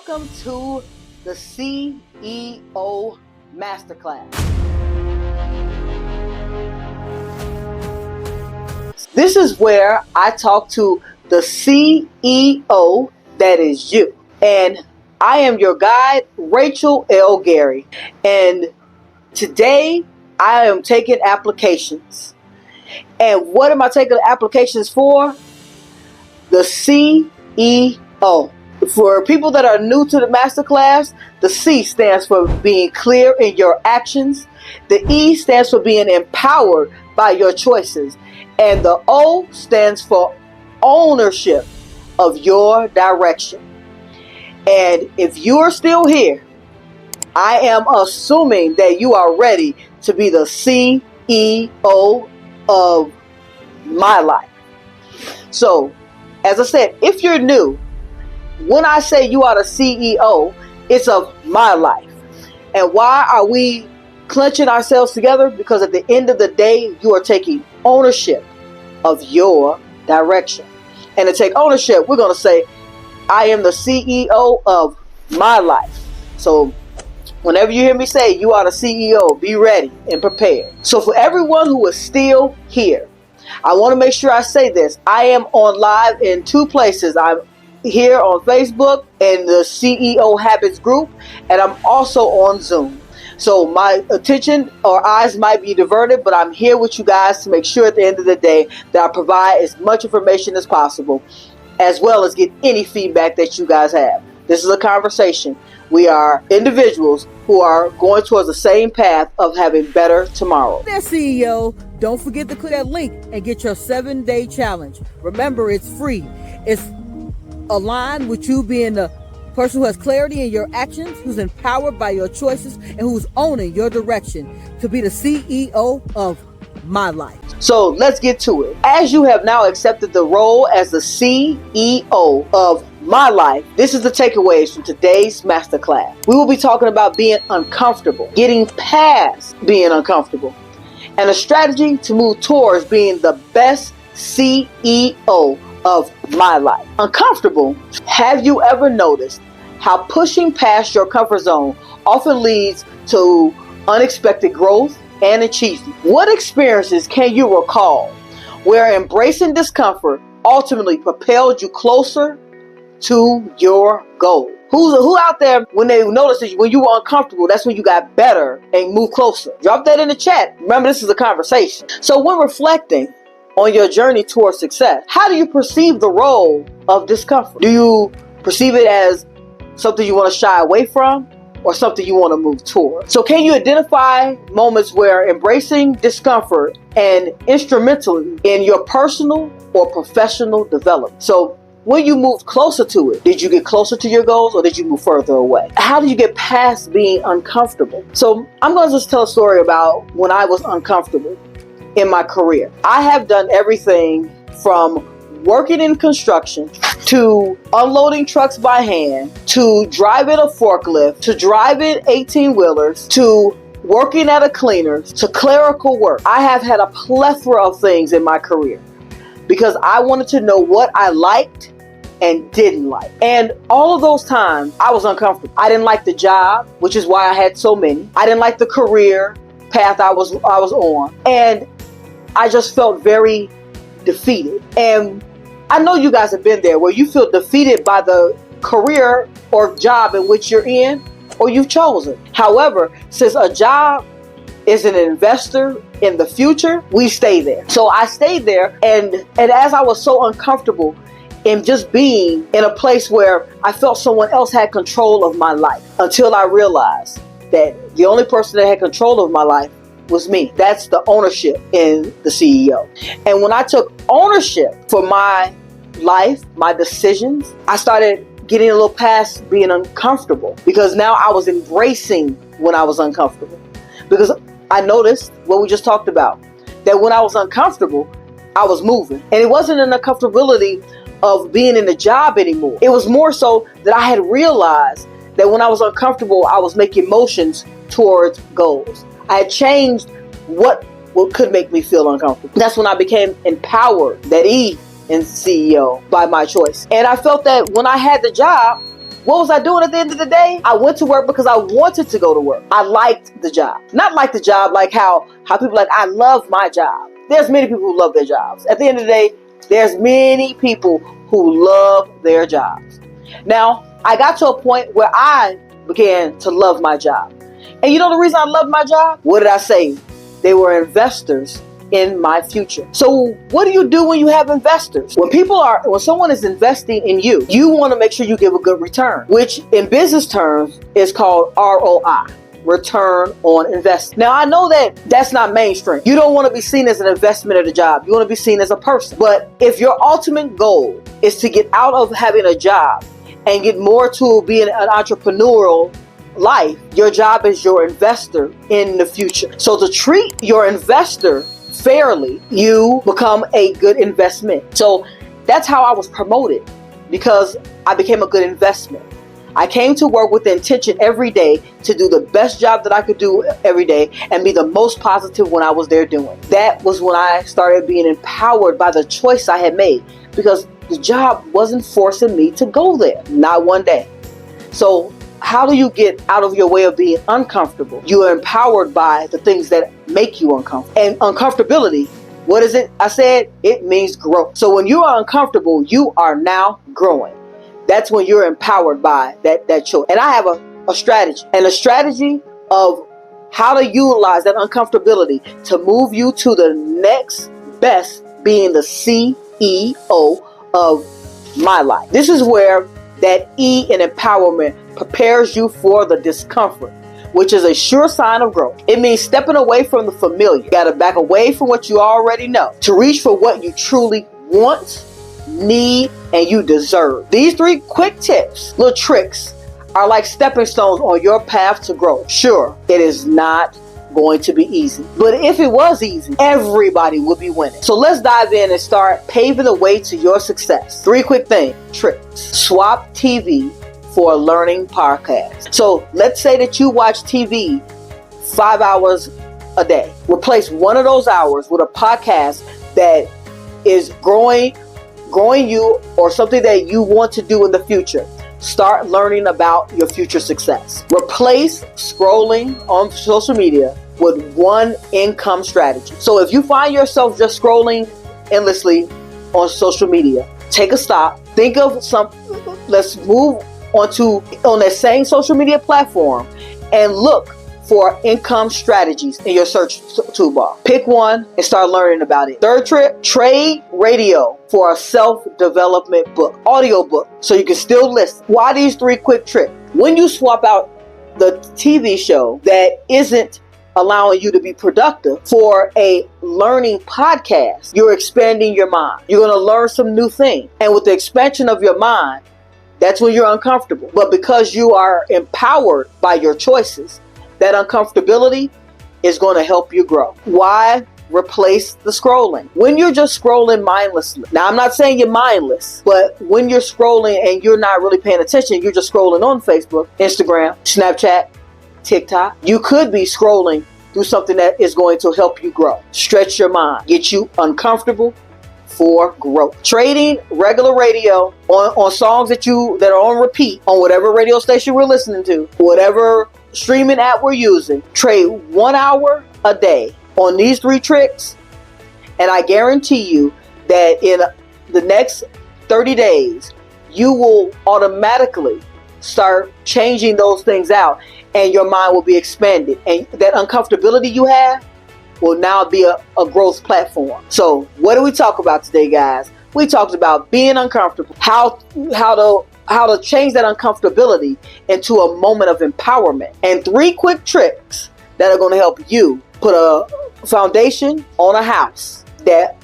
Welcome to the CEO Masterclass. This is where I talk to the CEO that is you. And I am your guide, Rachel L. Gary. And today I am taking applications. And what am I taking applications for? The CEO. For people that are new to the masterclass, the C stands for being clear in your actions. The E stands for being empowered by your choices. And the O stands for ownership of your direction. And if you are still here, I am assuming that you are ready to be the CEO of my life. So, as I said, if you're new, when I say you are the CEO, it's of my life. And why are we clenching ourselves together? Because at the end of the day, you are taking ownership of your direction. And to take ownership, we're going to say, I am the CEO of my life. So whenever you hear me say you are the CEO, be ready and prepared. So for everyone who is still here, I want to make sure I say this. I am on live in two places. I'm here on Facebook in the CEO Habits group, and I'm also on Zoom. So my attention or eyes might be diverted, but I'm here with you guys to make sure at the end of the day that I provide as much information as possible, as well as get any feedback that you guys have. This is a conversation. We are individuals who are going towards the same path of having better tomorrow. There, CEO. Don't forget to click that link and get your 7-day challenge. Remember, it's free. It's aligned with you being the person who has clarity in your actions, who's empowered by your choices, and who's owning your direction to be the CEO of my life. So let's get to it. As you have now accepted the role as the CEO of my life, this is the takeaways from today's masterclass. We will be talking about being uncomfortable, getting past being uncomfortable, and a strategy to move towards being the best CEO of my life. Uncomfortable. Have you ever noticed how pushing past your comfort zone often leads to unexpected growth and achievement? What experiences can you recall where embracing discomfort ultimately propelled you closer to your goal? Who out there, when they noticed that when you were uncomfortable, that's when you got better and moved closer? Drop that in the chat. Remember, this is a conversation. So when reflecting on your journey towards success, how do you perceive the role of discomfort? Do you perceive it as something you want to shy away from or something you want to move toward? So can you identify moments where embracing discomfort and instrumental in your personal or professional development? So when you moved closer to it, did you get closer to your goals or did you move further away? How did you get past being uncomfortable? So I'm going to just tell a story about when I was uncomfortable in my career. I have done everything from working in construction to unloading trucks by hand to driving a forklift to driving 18-wheelers to working at a cleaner's to clerical work. I have had a plethora of things in my career because I wanted to know what I liked and didn't like. And all of those times I was uncomfortable. I didn't like the job, which is why I had so many. I didn't like the career path I was on. And I just felt very defeated. And I know you guys have been there where you feel defeated by the career or job in which you're in or you've chosen. However, since a job is an investor in the future, we stay there. So I stayed there, and as I was so uncomfortable in just being in a place where I felt someone else had control of my life, until I realized that the only person that had control of my life was me. That's the ownership in the CEO. And when I took ownership for my life, my decisions, I started getting a little past being uncomfortable, because now I was embracing when I was uncomfortable. Because I noticed what we just talked about, that when I was uncomfortable, I was moving. And it wasn't an uncomfortability of being in the job anymore. It was more so that I had realized that when I was uncomfortable, I was making motions towards goals. I had changed what could make me feel uncomfortable. That's when I became empowered, that E in CEO, by my choice. And I felt that when I had the job, What was I doing at the end of the day? I went to work because I wanted to go to work. I liked the job. Not like the job like how people like, I love my job. There's many people who love their jobs. At the end of the day, there's many people who love their jobs. Now, I got to a point where I began to love my job. And you know the reason I love my job? What did I say? They were investors in my future. So what do you do when you have investors? When someone is investing in you, you want to make sure you give a good return, which in business terms is called ROI. Return on investment. Now, I know that that's not mainstream. You don't want to be seen as an investment at a job. You want to be seen as a person. But if your ultimate goal is to get out of having a job and get more to being an entrepreneurial life, your job is your investor in the future. So to treat your investor fairly, you become a good investment. So that's how I was promoted, because I became a good investment. I came to work with the intention every day to do the best job that I could do every day and be the most positive when I was there doing. That was when I started being empowered by the choice I had made, because the job wasn't forcing me to go there, not one day. So how do you get out of your way of being uncomfortable? You are empowered by the things that make you uncomfortable. And uncomfortability, what is it? I said it means growth. So when you are uncomfortable, you are now growing. That's when you're empowered by that choice. And I have a strategy. And a strategy of how to utilize that uncomfortability to move you to the next best, being the CEO of my life. This is where that E in empowerment prepares you for the discomfort, which is a sure sign of growth. It means stepping away from the familiar. You got to back away from what you already know to reach for what you truly want, need, and you deserve. These 3 quick tips, little tricks, are like stepping stones on your path to growth. Sure, it is not going to be easy, but if it was easy, everybody would be winning. So let's dive in and start paving the way to your success. 3 quick tricks. Swap TV for a learning podcast. So let's say that you watch TV 5 hours a day. Replace one of those hours with a podcast that is growing you, or something that you want to do in the future. Start learning about your future success. Replace scrolling on social media with one income strategy. So if you find yourself just scrolling endlessly on social media, take a stop. Think of let's move on that same social media platform and look for income strategies in your search toolbar. Pick one and start learning about it. 3rd trick, trade radio for a self-development book, audio book, so you can still listen. Why these 3 quick tricks? When you swap out the TV show that isn't allowing you to be productive for a learning podcast, you're expanding your mind. You're going to learn some new things. And with the expansion of your mind, that's when you're uncomfortable. But because you are empowered by your choices, that uncomfortability is going to help you grow. Why replace the scrolling? When you're just scrolling mindlessly. Now, I'm not saying you're mindless, but when you're scrolling and you're not really paying attention, you're just scrolling on Facebook, Instagram, Snapchat, TikTok. You could be scrolling through something that is going to help you grow. Stretch your mind. Get you uncomfortable for growth. Trading regular radio on songs that are on repeat on whatever radio station we're listening to, whatever streaming app we're using. Trade 1 hour a day on these 3 tricks, and I guarantee you that in the next 30 days, you will automatically start changing those things out, and your mind will be expanded, and that uncomfortability you have will now be a growth platform. So what do we talk about today, guys? We talked about being uncomfortable, how to change that uncomfortability into a moment of empowerment, and 3 quick tricks that are going to help you put a foundation on a house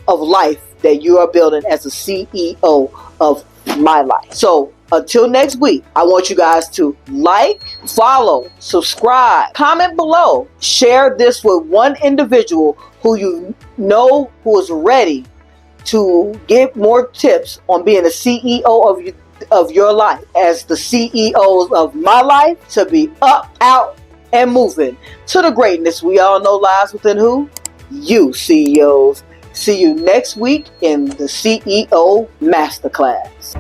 of life that you are building as a CEO of my life. So until next week, I want you guys to like, follow, subscribe, comment below, share this with one individual who you know who is ready to get more tips on being a CEO of your life, as the CEOs of my life, to be up, out, and moving to the greatness we all know lies within who? You, CEOs. See you next week in the CEO Masterclass.